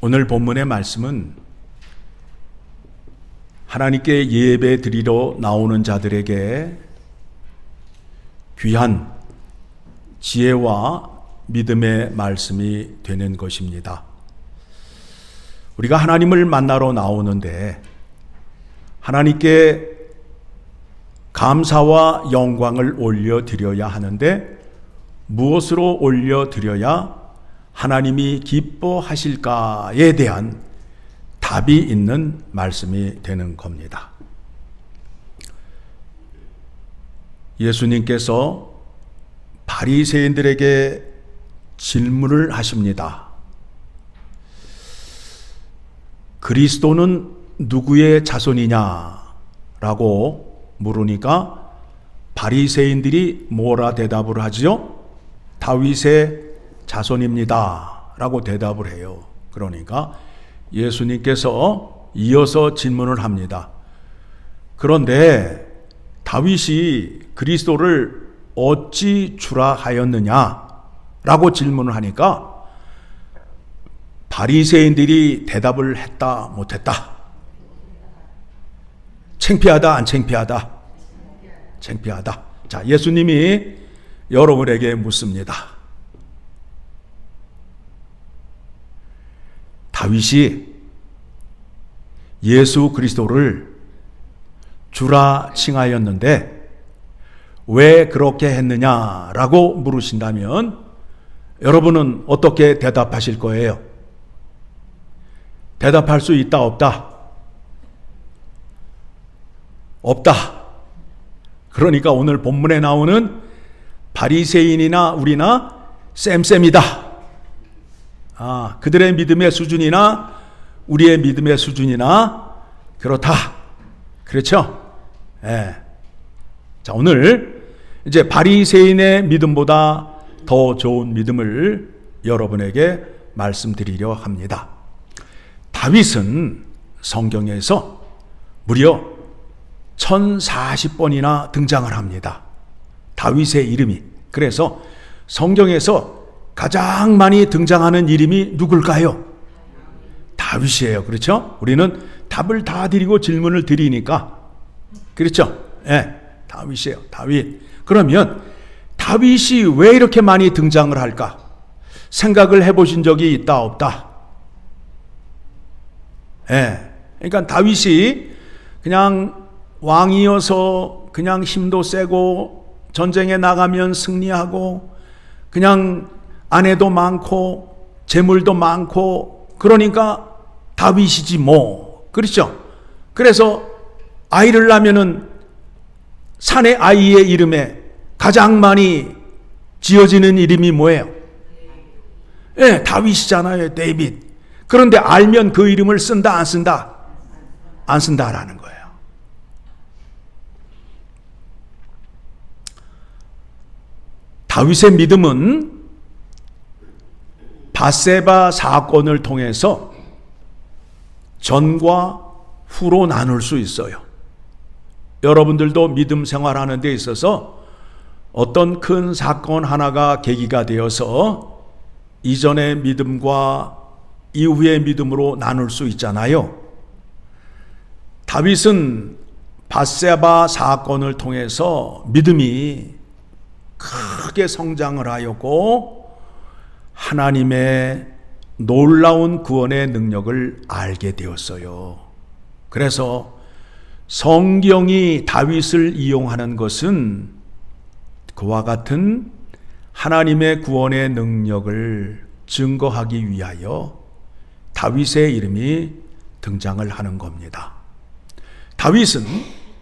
오늘 본문의 말씀은 하나님께 예배 드리러 나오는 자들에게 귀한 지혜와 믿음의 말씀이 되는 것입니다. 우리가 하나님을 만나러 나오는데 하나님께 감사와 영광을 올려드려야 하는데 무엇으로 올려드려야 하나님이 기뻐하실까에 대한 답이 있는 말씀이 되는 겁니다. 예수님께서 바리새인들에게 질문을 하십니다. 그리스도는 누구의 자손이냐라고 물으니까 바리새인들이 뭐라 대답을 하죠? 다윗의 자손입니다 라고 대답을 해요. 그러니까 예수님께서 이어서 질문을 합니다. 그런데 다윗이 그리스도를 어찌 주라 하였느냐 라고 질문을 하니까 바리새인들이 대답을 했다 못했다. 창피하다 안 창피하다? 창피하다. 자, 예수님이 여러분에게 묻습니다. 다윗이 예수 그리스도를 주라 칭하였는데 왜 그렇게 했느냐라고 물으신다면 여러분은 어떻게 대답하실 거예요? 대답할 수 있다 없다? 없다. 그러니까 오늘 본문에 나오는 바리새인이나 우리나 쌤쌤이다. 그들의 믿음의 수준이나 우리의 믿음의 수준이나 그렇다. 그렇죠? 예. 자, 오늘 이제 바리새인의 믿음보다 더 좋은 믿음을 여러분에게 말씀드리려 합니다. 다윗은 성경에서 무려 1040번이나 등장을 합니다. 다윗의 이름이. 그래서 성경에서 가장 많이 등장하는 이름이 누굴까요? 다윗이에요. 그렇죠? 우리는 답을 다 드리고 질문을 드리니까. 그렇죠? 예, 다윗이에요. 다윗. 그러면 다윗이 왜 이렇게 많이 등장을 할까? 생각을 해보신 적이 있다 없다? 예. 그러니까 다윗이 그냥 왕이어서 그냥 힘도 세고 전쟁에 나가면 승리하고 그냥 아내도 많고 재물도 많고 그러니까 다윗이지 뭐. 그렇죠? 그래서 아이를 낳으면은 사내 아이의 이름에 가장 많이 지어지는 이름이 뭐예요? 예, 다윗이잖아요. 데이빗. 그런데 알면 그 이름을 쓴다 안 쓴다? 안 쓴다라는 거예요. 다윗의 믿음은 밧세바 사건을 통해서 전과 후로 나눌 수 있어요. 여러분들도 믿음 생활하는 데 있어서 어떤 큰 사건 하나가 계기가 되어서 이전의 믿음과 이후의 믿음으로 나눌 수 있잖아요. 다윗은 밧세바 사건을 통해서 믿음이 크게 성장을 하였고 하나님의 놀라운 구원의 능력을 알게 되었어요. 그래서 성경이 다윗을 이용하는 것은 그와 같은 하나님의 구원의 능력을 증거하기 위하여 다윗의 이름이 등장을 하는 겁니다. 다윗은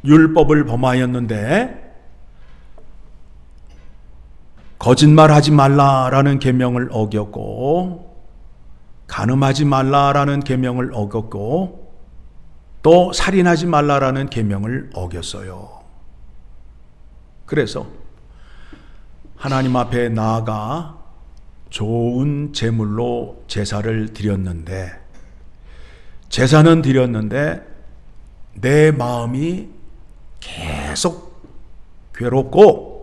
율법을 범하였는데 거짓말하지 말라라는 계명을 어겼고 간음하지 말라라는 계명을 어겼고 또 살인하지 말라라는 계명을 어겼어요. 그래서 하나님 앞에 나아가 좋은 제물로 제사를 드렸는데 제사는 드렸는데 내 마음이 계속 괴롭고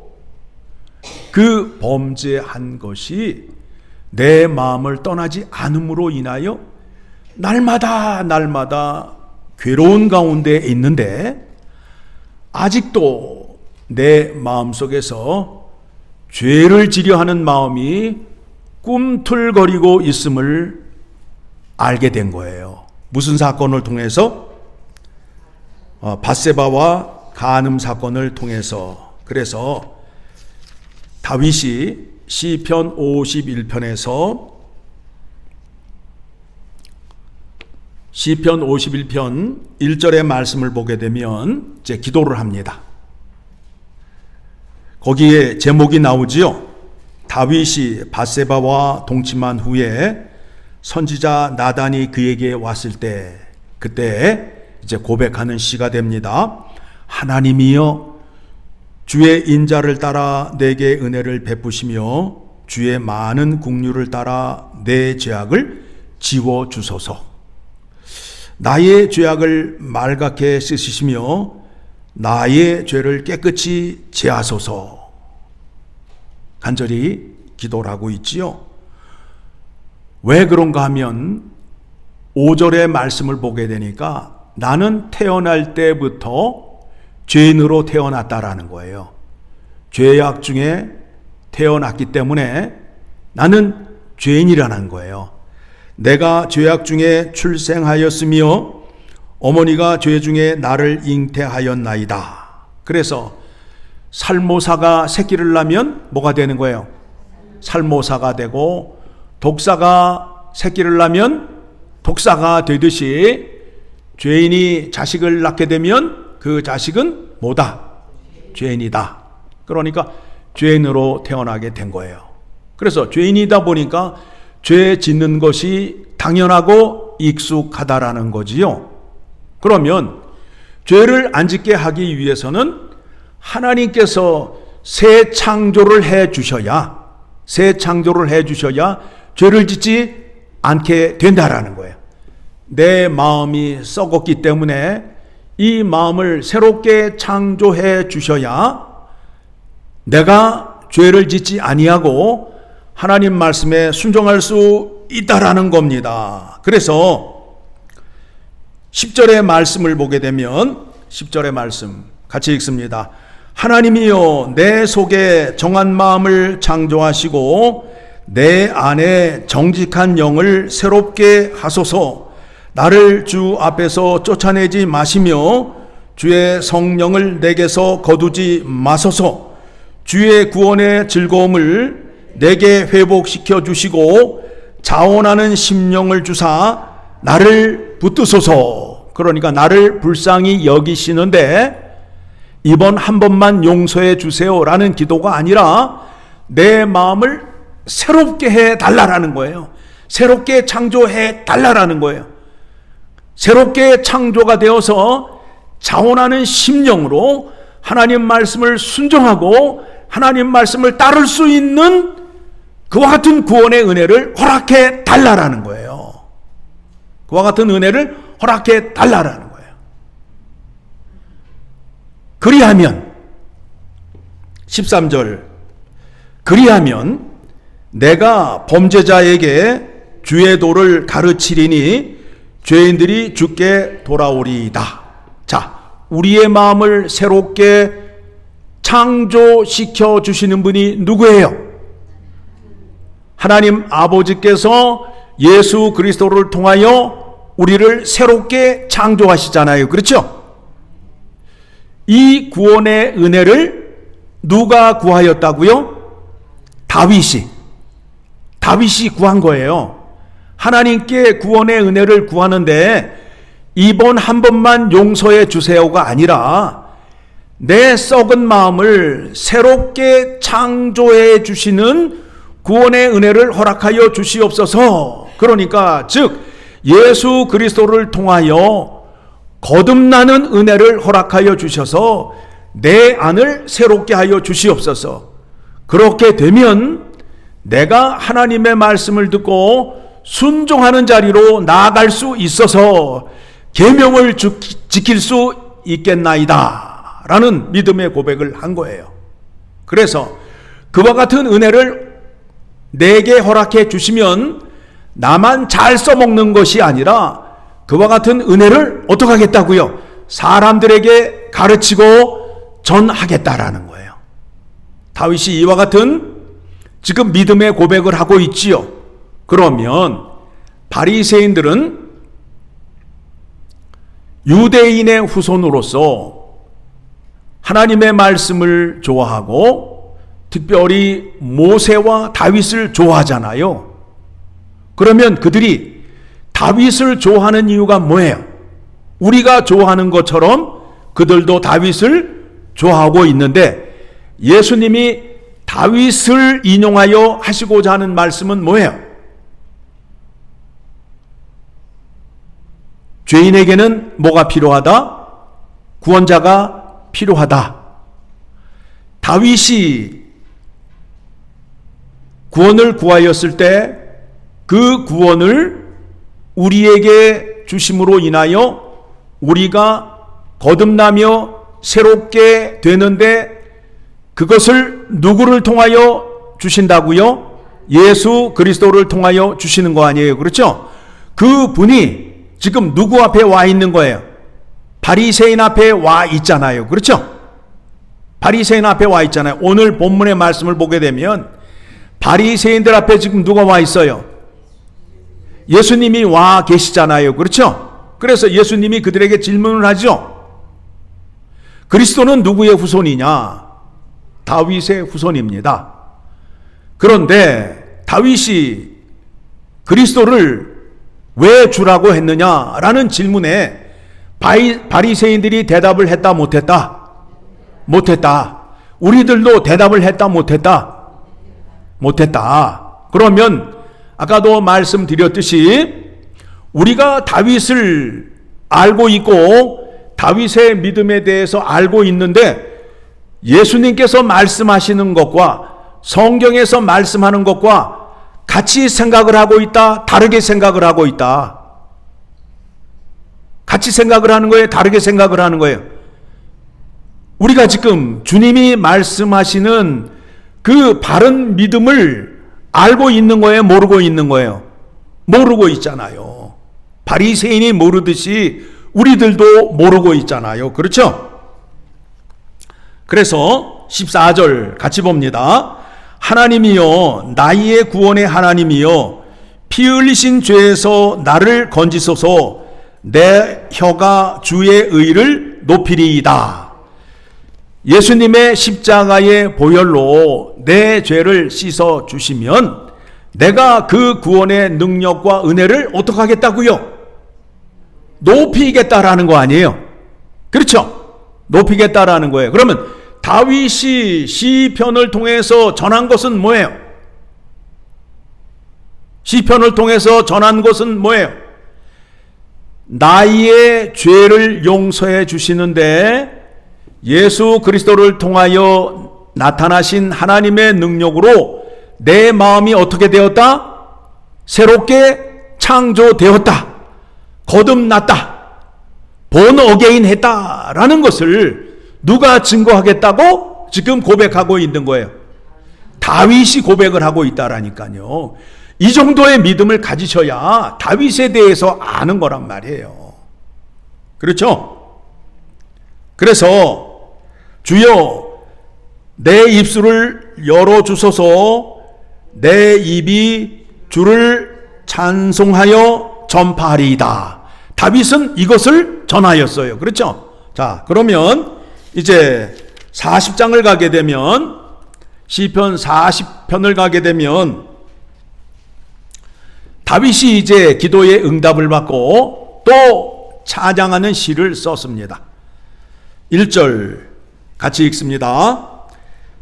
그 범죄한 것이 내 마음을 떠나지 않음으로 인하여 날마다 괴로운 가운데 있는데 아직도 내 마음속에서 죄를 지려 하는 마음이 꿈틀거리고 있음을 알게 된 거예요. 무슨 사건을 통해서? 밧세바와 간음 사건을 통해서. 그래서 다윗이 시편 51편에서 시편 51편 1절의 말씀을 보게 되면 이제 기도를 합니다. 거기에 제목이 나오지요. 다윗이 밧세바와 동침한 후에 선지자 나단이 그에게 왔을 때, 그때 이제 고백하는 시가 됩니다. 하나님이여, 주의 인자를 따라 내게 은혜를 베푸시며 주의 많은 긍휼을 따라 내 죄악을 지워 주소서. 나의 죄악을 말갛게 씻으시며 나의 죄를 깨끗이 제하소서. 간절히 기도를 하고 있지요. 왜 그런가 하면 5절의 말씀을 보게 되니까 나는 태어날 때부터 죄인으로 태어났다라는 거예요. 죄악 중에 태어났기 때문에 나는 죄인이라는 거예요. 내가 죄악 중에 출생하였으며 어머니가 죄 중에 나를 잉태하였나이다. 그래서 살모사가 새끼를 낳으면 뭐가 되는 거예요? 살모사가 되고, 독사가 새끼를 낳으면 독사가 되듯이 죄인이 자식을 낳게 되면 그 자식은 뭐다? 죄인이다. 그러니까 죄인으로 태어나게 된 거예요. 그래서 죄인이다 보니까 죄 짓는 것이 당연하고 익숙하다라는 거지요. 그러면 죄를 안 짓게 하기 위해서는 하나님께서 새 창조를 해 주셔야 죄를 짓지 않게 된다라는 거예요. 내 마음이 썩었기 때문에 이 마음을 새롭게 창조해 주셔야 내가 죄를 짓지 아니하고 하나님 말씀에 순종할 수 있다라는 겁니다. 그래서 10절의 말씀을 보게 되면 10절의 말씀 같이 읽습니다. 하나님이여, 내 속에 정한 마음을 창조하시고 내 안에 정직한 영을 새롭게 하소서. 나를 주 앞에서 쫓아내지 마시며 주의 성령을 내게서 거두지 마소서. 주의 구원의 즐거움을 내게 회복시켜 주시고 자원하는 심령을 주사 나를 붙드소서. 그러니까 나를 불쌍히 여기시는데 이번 한 번만 용서해 주세요라는 기도가 아니라 내 마음을 새롭게 해 달라라는 거예요. 새롭게 창조해 달라라는 거예요. 새롭게 창조가 되어서 자원하는 심령으로 하나님 말씀을 순종하고 하나님 말씀을 따를 수 있는 그와 같은 구원의 은혜를 허락해 달라라는 거예요. 그와 같은 은혜를 허락해 달라라는 거예요. 그리하면 13절, 그리하면 내가 범죄자에게 주의 도를 가르치리니 죄인들이 주께 돌아오리이다. 자, 우리의 마음을 새롭게 창조시켜 주시는 분이 누구예요? 하나님 아버지께서 예수 그리스도를 통하여 우리를 새롭게 창조하시잖아요. 그렇죠? 이 구원의 은혜를 누가 구하였다고요? 다윗이 구한 거예요. 하나님께 구원의 은혜를 구하는데 이번 한 번만 용서해 주세요가 아니라 내 썩은 마음을 새롭게 창조해 주시는 구원의 은혜를 허락하여 주시옵소서. 그러니까 즉 예수 그리스도를 통하여 거듭나는 은혜를 허락하여 주셔서 내 안을 새롭게 하여 주시옵소서. 그렇게 되면 내가 하나님의 말씀을 듣고 순종하는 자리로 나아갈 수 있어서 계명을 지킬 수 있겠나이다 라는 믿음의 고백을 한 거예요. 그래서 그와 같은 은혜를 내게 허락해 주시면 나만 잘 써먹는 것이 아니라 그와 같은 은혜를 어떻게 하겠다고요? 사람들에게 가르치고 전하겠다라는 거예요. 다윗이 이와 같은 지금 믿음의 고백을 하고 있지요. 그러면 바리새인들은 유대인의 후손으로서 하나님의 말씀을 좋아하고 특별히 모세와 다윗을 좋아하잖아요. 그러면 그들이 다윗을 좋아하는 이유가 뭐예요? 우리가 좋아하는 것처럼 그들도 다윗을 좋아하고 있는데 예수님이 다윗을 인용하여 하시고자 하는 말씀은 뭐예요? 죄인에게는 뭐가 필요하다? 구원자가 필요하다. 다윗이 구원을 구하였을 때 그 구원을 우리에게 주심으로 인하여 우리가 거듭나며 새롭게 되는데 그것을 누구를 통하여 주신다고요? 예수 그리스도를 통하여 주시는 거 아니에요. 그렇죠? 그 분이 지금 누구 앞에 와 있는 거예요? 바리새인 앞에 와 있잖아요. 그렇죠? 바리새인 앞에 와 있잖아요. 오늘 본문의 말씀을 보게 되면 바리새인들 앞에 지금 누가 와 있어요? 예수님이 와 계시잖아요. 그렇죠? 그래서 예수님이 그들에게 질문을 하죠. 그리스도는 누구의 후손이냐? 다윗의 후손입니다. 그런데 다윗이 그리스도를 왜 주라고 했느냐라는 질문에 바리새인들이 대답을 했다 못했다? 못했다. 우리들도 대답을 했다 못했다? 못했다. 그러면 아까도 말씀드렸듯이 우리가 다윗을 알고 있고 다윗의 믿음에 대해서 알고 있는데 예수님께서 말씀하시는 것과 성경에서 말씀하는 것과 같이 생각을 하고 있다, 다르게 생각을 하고 있다. 같이 생각을 하는 거예요, 다르게 생각을 하는 거예요. 우리가 지금 주님이 말씀하시는 그 바른 믿음을 알고 있는 거예요, 모르고 있는 거예요? 모르고 있잖아요. 바리새인이 모르듯이 우리들도 모르고 있잖아요. 그렇죠? 그래서 14절 같이 봅니다. 하나님이여 나의 구원의 하나님이여 피 흘리신 죄에서 나를 건지소서 내 혀가 주의 의를 높이리이다. 예수님의 십자가의 보혈로 내 죄를 씻어 주시면 내가 그 구원의 능력과 은혜를 어떻게 하겠다고요? 높이겠다라는 거 아니에요? 그렇죠? 높이겠다라는 거예요. 그러면 다윗이 시편을 통해서 전한 것은 뭐예요? 시편을 통해서 전한 것은 뭐예요? 나의 죄를 용서해 주시는데 예수 그리스도를 통하여 나타나신 하나님의 능력으로 내 마음이 어떻게 되었다? 새롭게 창조되었다. 거듭났다. 본 어게인 했다라는 것을 누가 증거하겠다고 지금 고백하고 있는 거예요? 다윗이 고백을 하고 있다라니까요. 이 정도의 믿음을 가지셔야 다윗에 대해서 아는 거란 말이에요. 그렇죠? 그래서 주여 내 입술을 열어주소서 내 입이 주를 찬송하여 전파하리이다. 다윗은 이것을 전하였어요. 그렇죠? 자, 그러면 이제 40장을 가게 되면 시편 40편을 가게 되면 다윗이 이제 기도의 응답을 받고 또 찬양하는 시를 썼습니다. 1절 같이 읽습니다.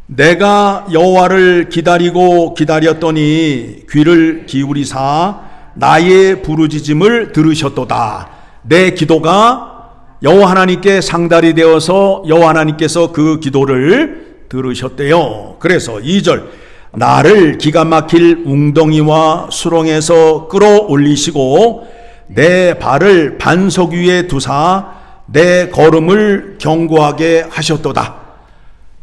내가 여호와를 기다리고 기다렸더니 귀를 기울이사 나의 부르짖음을 들으셨도다. 내 기도가 여호와 하나님께 상달이 되어서 여호와 하나님께서 그 기도를 들으셨대요. 그래서 2절 나를 기가 막힐 웅덩이와 수렁에서 끌어올리시고 내 발을 반석 위에 두사 내 걸음을 견고하게 하셨도다.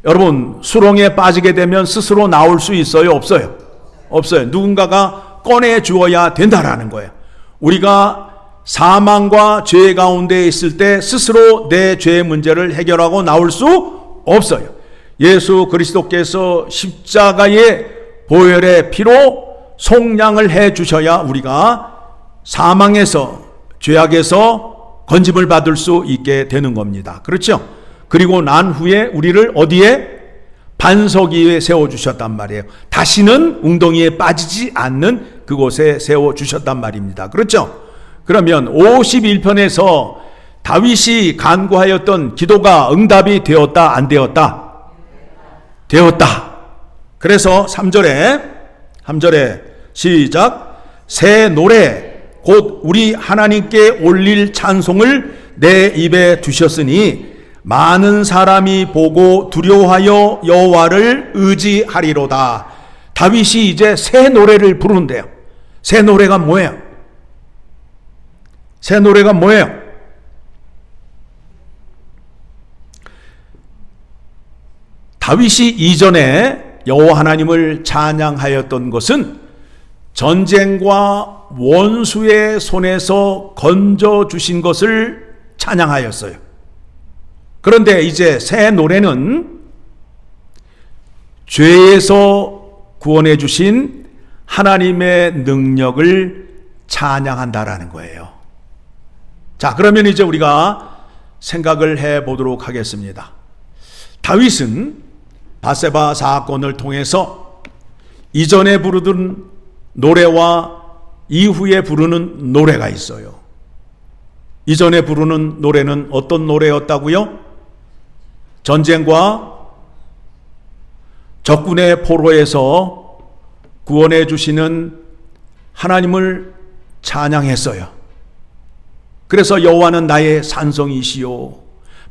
여러분 수렁에 빠지게 되면 스스로 나올 수 있어요? 없어요? 없어요. 누군가가 꺼내 주어야 된다라는 거예요. 우리가 사망과 죄 가운데 있을 때 스스로 내 죄의 문제를 해결하고 나올 수 없어요. 예수 그리스도께서 십자가의 보혈의 피로 속량을 해 주셔야 우리가 사망에서, 죄악에서 건짐을 받을 수 있게 되는 겁니다. 그렇죠? 그리고 난 후에 우리를 어디에? 반석 위에 세워주셨단 말이에요. 다시는 웅덩이에 빠지지 않는 그곳에 세워주셨단 말입니다. 그렇죠? 그러면 51편에서 다윗이 간구하였던 기도가 응답이 되었다, 안 되었다? 되었다. 그래서 3절에 시작. 새 노래 곧 우리 하나님께 올릴 찬송을 내 입에 두셨으니 많은 사람이 보고 두려워하여 여호와를 의지하리로다. 다윗이 이제 새 노래를 부르는데요. 새 노래가 뭐예요? 새 노래가 뭐예요? 다윗이 이전에 여호와 하나님을 찬양하였던 것은 전쟁과 원수의 손에서 건져주신 것을 찬양하였어요. 그런데 이제 새 노래는 죄에서 구원해 주신 하나님의 능력을 찬양한다라는 거예요. 자, 그러면 이제 우리가 생각을 해 보도록 하겠습니다. 다윗은 밧세바 사건을 통해서 이전에 부르던 노래와 이후에 부르는 노래가 있어요. 이전에 부르는 노래는 어떤 노래였다고요? 전쟁과 적군의 포로에서 구원해 주시는 하나님을 찬양했어요. 그래서 여호와는 나의 산성이시요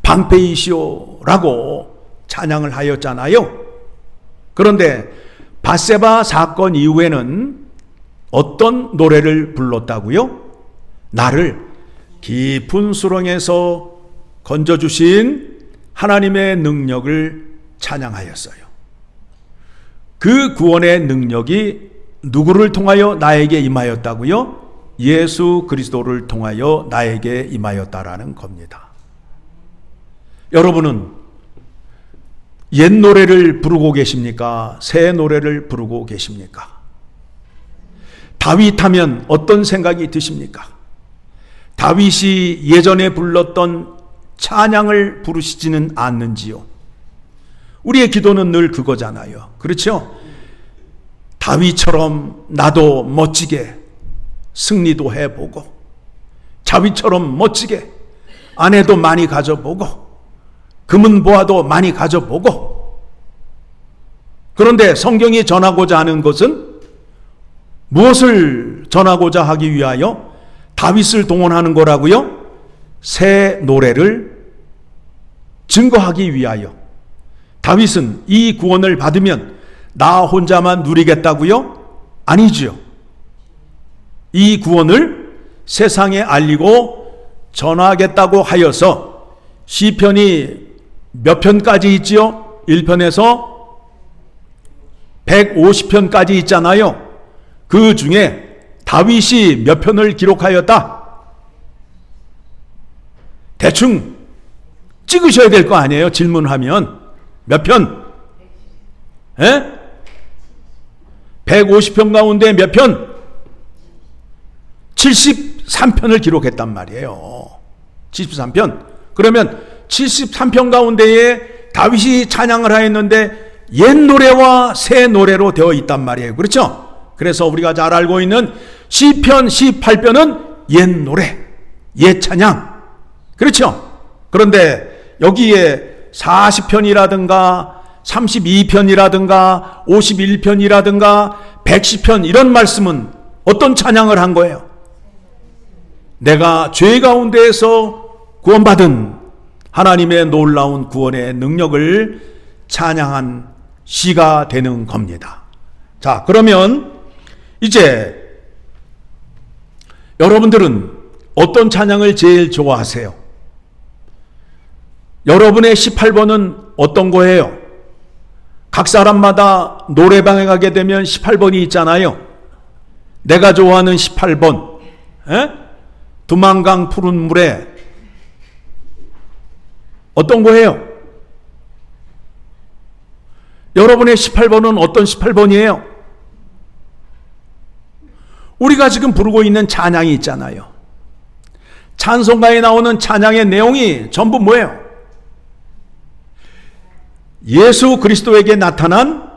방패이시요 라고 찬양을 하였잖아요. 그런데 밧세바 사건 이후에는 어떤 노래를 불렀다고요? 나를 깊은 수렁에서 건져주신 하나님의 능력을 찬양하였어요. 그 구원의 능력이 누구를 통하여 나에게 임하였다고요? 예수 그리스도를 통하여 나에게 임하였다라는 겁니다. 여러분은 옛 노래를 부르고 계십니까? 새 노래를 부르고 계십니까? 다윗 하면 어떤 생각이 드십니까? 다윗이 예전에 불렀던 찬양을 부르시지는 않는지요? 우리의 기도는 늘 그거잖아요. 그렇죠? 다윗처럼 나도 멋지게 승리도 해보고, 다윗처럼 멋지게 아내도 많이 가져보고, 금은 보화도 많이 가져보고. 그런데 성경이 전하고자 하는 것은 무엇을 전하고자 하기 위하여 다윗을 동원하는 거라고요? 새 노래를 증거하기 위하여. 다윗은 이 구원을 받으면 나 혼자만 누리겠다고요? 아니죠. 이 구원을 세상에 알리고 전하겠다고 하여서 시편이 몇 편까지 있지요? 1편에서 150편까지 있잖아요. 그 중에 다윗이 몇 편을 기록하였다? 대충 찍으셔야 될 거 아니에요? 질문하면 몇 편? 150편 가운데 몇 편? 73편을 기록했단 말이에요. 73편. 그러면 73편 가운데에 다윗이 찬양을 하였는데 옛 노래와 새 노래로 되어 있단 말이에요. 그렇죠? 그래서 우리가 잘 알고 있는 시편 18편은 옛 노래, 옛 찬양. 그렇죠? 그런데 여기에 40편이라든가 32편이라든가 51편이라든가 110편 이런 말씀은 어떤 찬양을 한 거예요? 내가 죄 가운데에서 구원받은 하나님의 놀라운 구원의 능력을 찬양한 시가 되는 겁니다. 자, 그러면 이제 여러분들은 어떤 찬양을 제일 좋아하세요? 여러분의 18번은 어떤 거예요? 각 사람마다 노래방에 가게 되면 18번이 있잖아요. 내가 좋아하는 18번, 두만강 푸른 물에 어떤 거예요? 여러분의 18번은 어떤 18번이에요? 우리가 지금 부르고 있는 찬양이 있잖아요. 찬송가에 나오는 찬양의 내용이 전부 뭐예요? 예수 그리스도에게 나타난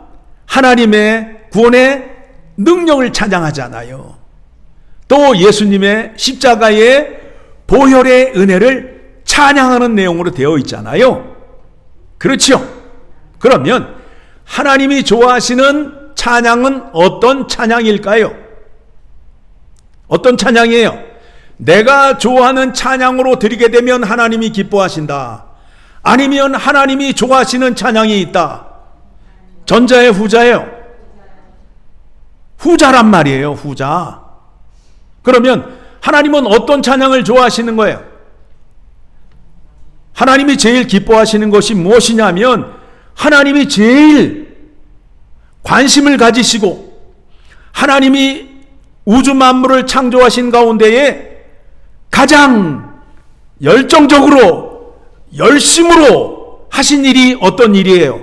하나님의 구원의 능력을 찬양하잖아요. 또 예수님의 십자가의 보혈의 은혜를 찬양하는 내용으로 되어 있잖아요. 그렇죠? 그러면 하나님이 좋아하시는 찬양은 어떤 찬양일까요? 어떤 찬양이에요? 내가 좋아하는 찬양으로 드리게 되면 하나님이 기뻐하신다. 아니면 하나님이 좋아하시는 찬양이 있다. 전자의 후자예요? 후자란 말이에요. 후자. 그러면 하나님은 어떤 찬양을 좋아하시는 거예요? 하나님이 제일 기뻐하시는 것이 무엇이냐면 하나님이 제일 관심을 가지시고 하나님이 우주 만물을 창조하신 가운데에 가장 열정적으로 열심으로 하신 일이 어떤 일이에요?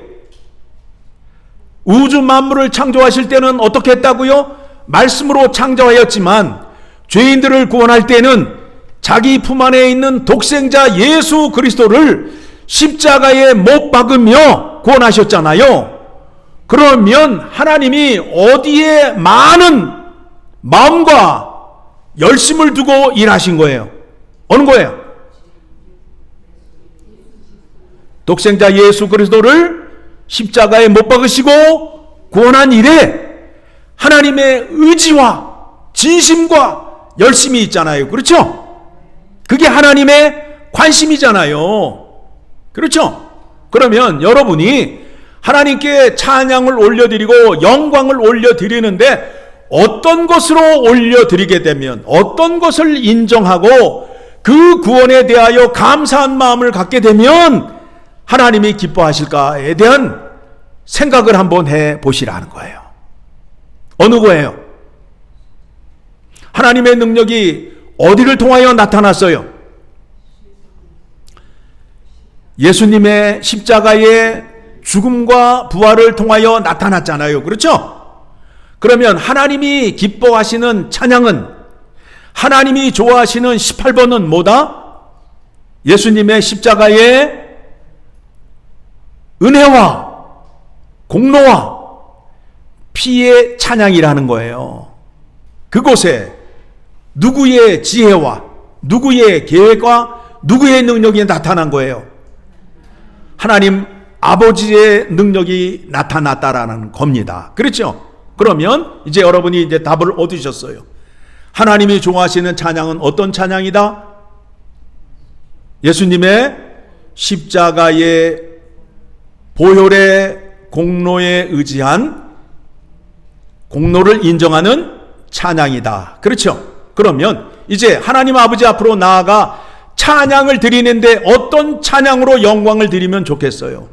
우주 만물을 창조하실 때는 어떻게 했다고요? 말씀으로 창조하였지만 죄인들을 구원할 때는 자기 품 안에 있는 독생자 예수 그리스도를 십자가에 못 박으며 구원하셨잖아요. 그러면 하나님이 어디에 많은 마음과 열심을 두고 일하신 거예요? 어느 거예요? 독생자 예수 그리스도를 십자가에 못 박으시고 구원한 일에 하나님의 의지와 진심과 열심이 있잖아요. 그렇죠? 그게 하나님의 관심이잖아요. 그렇죠? 그러면 여러분이 하나님께 찬양을 올려드리고 영광을 올려드리는데 어떤 것으로 올려드리게 되면, 어떤 것을 인정하고 그 구원에 대하여 감사한 마음을 갖게 되면 하나님이 기뻐하실까에 대한 생각을 한번 해보시라는 거예요. 어느 거예요? 하나님의 능력이 어디를 통하여 나타났어요? 예수님의 십자가의 죽음과 부활을 통하여 나타났잖아요. 그렇죠? 그러면 하나님이 기뻐하시는 찬양은, 하나님이 좋아하시는 18번은 뭐다? 예수님의 십자가의 은혜와 공로와 피의 찬양이라는 거예요. 그곳에 누구의 지혜와 누구의 계획과 누구의 능력이 나타난 거예요? 하나님 아버지의 능력이 나타났다라는 겁니다. 그렇죠? 그러면 이제 여러분이 이제 답을 얻으셨어요. 하나님이 좋아하시는 찬양은 어떤 찬양이다? 예수님의 십자가의 보혈의 공로에 의지한 공로를 인정하는 찬양이다. 그렇죠? 그러면 이제 하나님 아버지 앞으로 나아가 찬양을 드리는데 어떤 찬양으로 영광을 드리면 좋겠어요?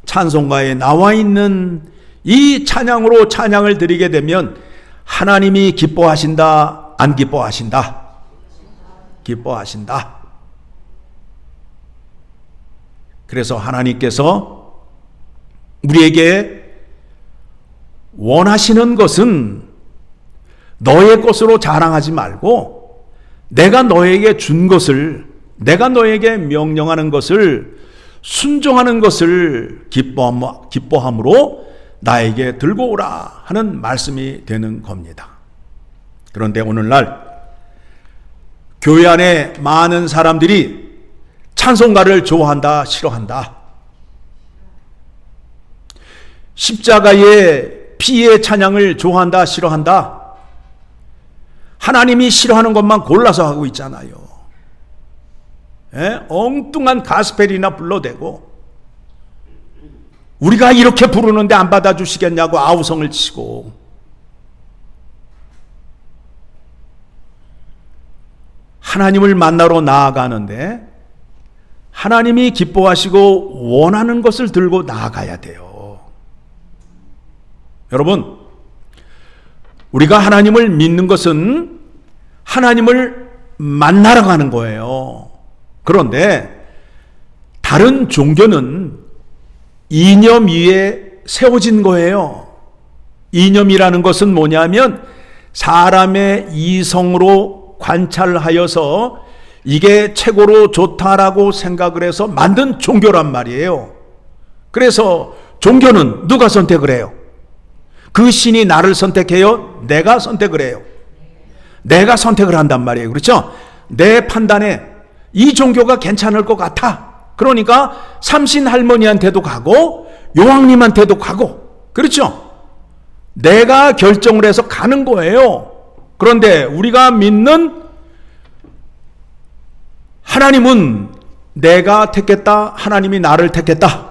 찬송가에 나와 있는 이 찬양으로 찬양을 드리게 되면 하나님이 기뻐하신다, 안 기뻐하신다? 기뻐하신다. 그래서 하나님께서 우리에게 원하시는 것은 너의 것으로 자랑하지 말고 내가 너에게 준 것을, 내가 너에게 명령하는 것을 순종하는 것을 기뻐함으로 나에게 들고 오라 하는 말씀이 되는 겁니다. 그런데 오늘날 교회 안에 많은 사람들이 찬송가를 좋아한다, 싫어한다. 십자가의 피의 찬양을 좋아한다, 싫어한다. 하나님이 싫어하는 것만 골라서 하고 있잖아요. 엉뚱한 가스펠이나 불러대고 우리가 이렇게 부르는데 안 받아주시겠냐고 아우성을 치고, 하나님을 만나러 나아가는데 하나님이 기뻐하시고 원하는 것을 들고 나아가야 돼요. 여러분, 우리가 하나님을 믿는 것은 하나님을 만나러 가는 거예요. 그런데 다른 종교는 이념 위에 세워진 거예요. 이념이라는 것은 뭐냐면 사람의 이성으로 관찰하여서 이게 최고로 좋다라고 생각을 해서 만든 종교란 말이에요. 그래서 종교는 누가 선택을 해요? 그 신이 나를 선택해요? 내가 선택을 해요? 내가 선택을 한단 말이에요. 그렇죠? 내 판단에 이 종교가 괜찮을 것 같아. 그러니까 삼신 할머니한테도 가고 요왕님한테도 가고, 그렇죠? 내가 결정을 해서 가는 거예요. 그런데 우리가 믿는 하나님은 내가 택했다, 하나님이 나를 택했다.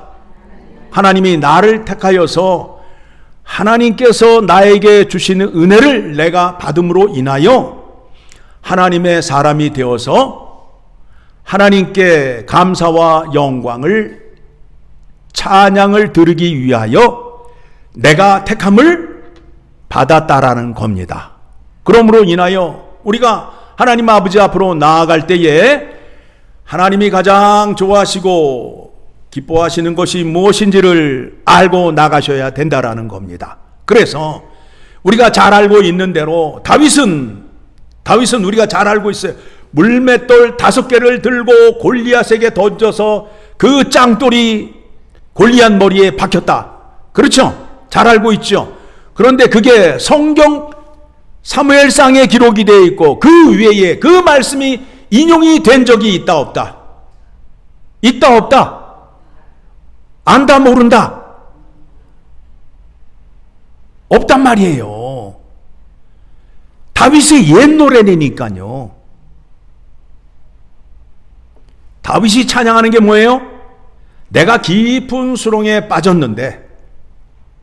하나님이 나를 택하여서 하나님께서 나에게 주시는 은혜를 내가 받음으로 인하여 하나님의 사람이 되어서 하나님께 감사와 영광을, 찬양을 드리기 위하여 내가 택함을 받았다라는 겁니다. 그러므로 인하여 우리가 하나님 아버지 앞으로 나아갈 때에 하나님이 가장 좋아하시고 기뻐하시는 것이 무엇인지를 알고 나가셔야 된다라는 겁니다. 그래서 우리가 잘 알고 있는 대로 다윗은 우리가 잘 알고 있어요. 물맷돌 5개를 들고 골리앗에게 던져서 그 짱돌이 골리앗 머리에 박혔다. 그렇죠? 잘 알고 있죠. 그런데 그게 성경 사무엘상에 기록이 되어 있고 그 외에 그 말씀이 인용이 된 적이 있다 없다? 있다 없다? 안다 모른다? 없단 말이에요. 다윗의 옛 노래니까요. 다윗이 찬양하는 게 뭐예요? 내가 깊은 수렁에 빠졌는데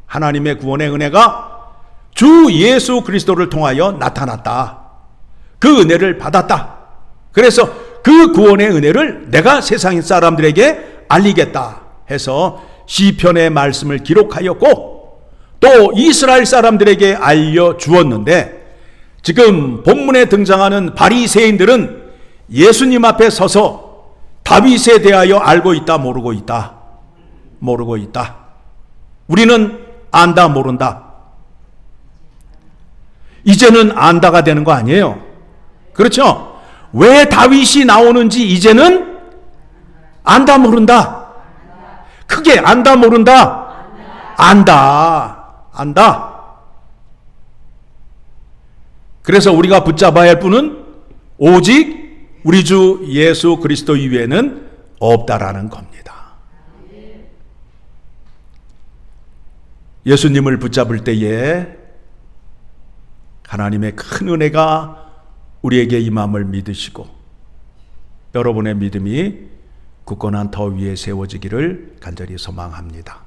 하나님의 구원의 은혜가 주 예수 그리스도를 통하여 나타났다. 그 은혜를 받았다. 그래서 그 구원의 은혜를 내가 세상 사람들에게 알리겠다 해서 시편의 말씀을 기록하였고 또 이스라엘 사람들에게 알려주었는데 지금 본문에 등장하는 바리새인들은 예수님 앞에 서서 다윗에 대하여 알고 있다 모르고 있다? 모르고 있다. 우리는 안다 모른다. 이제는 안다가 되는 거 아니에요? 그렇죠? 왜 다윗이 나오는지 이제는 안다 모른다. 크게 안다 모른다. 안다. 그래서 우리가 붙잡아야 할 분은 오직 우리 주 예수 그리스도 이외에는 없다라는 겁니다. 예수님을 붙잡을 때에 하나님의 큰 은혜가 우리에게 임함을 믿으시고 여러분의 믿음이 굳건한 터 위에 세워지기를 간절히 소망합니다.